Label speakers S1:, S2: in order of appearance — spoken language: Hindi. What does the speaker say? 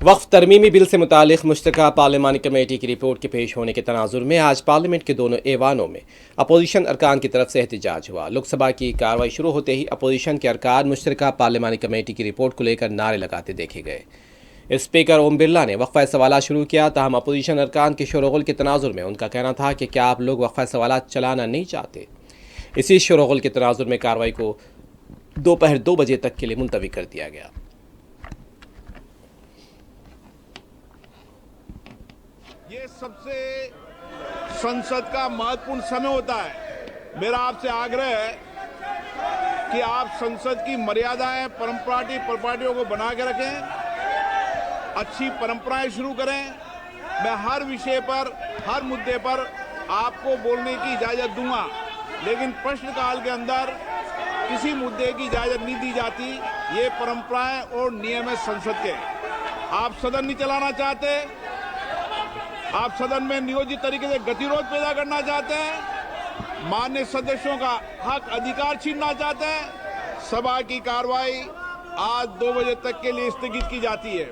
S1: वक्फ तरमीमी बिल से मुतालिक मुश्तरका पार्लिमानी कमेटी की रिपोर्ट के पेश होने के तनाजुर में आज पार्लियामेंट के दोनों ऐवानों में अपोजिशन अरकान की तरफ से एहतजाज हुआ। लोकसभा की कार्रवाई शुरू होते ही अपोजिशन के अरकान मुश्तरका पार्लिमानी कमेटी की रिपोर्ट को लेकर नारे लगाते देखे गए। स्पीकर ओम बिरला ने वक्फा सवालात शुरू किया, ताहम अपोजिशन अरकान के शोरगुल के तनाजुर में उनका कहना था कि क्या आप लोग वक्फा सवालात चलाना नहीं चाहते। इसी शोरगुल के तनाजुर में कार्रवाई को दोपहर 2 बजे तक के लिए मुलतवी कर दिया गया।
S2: ये सबसे संसद का महत्वपूर्ण समय होता है। मेरा आपसे आग्रह है कि आप संसद की मर्यादाएं, परंपराओं को बना के रखें, अच्छी परंपराएं शुरू करें। मैं हर विषय पर, हर मुद्दे पर आपको बोलने की इजाजत दूंगा, लेकिन प्रश्नकाल के अंदर किसी मुद्दे की इजाजत नहीं दी जाती। ये परंपराएं और नियम है संसद के। आप सदन नहीं चलाना चाहते, आप सदन में नियोजित तरीके से गतिरोध पैदा करना चाहते हैं, माननीय सदस्यों का हक अधिकार छीनना चाहते हैं, सभा की कार्रवाई आज 2 बजे तक के लिए स्थगित की जाती है।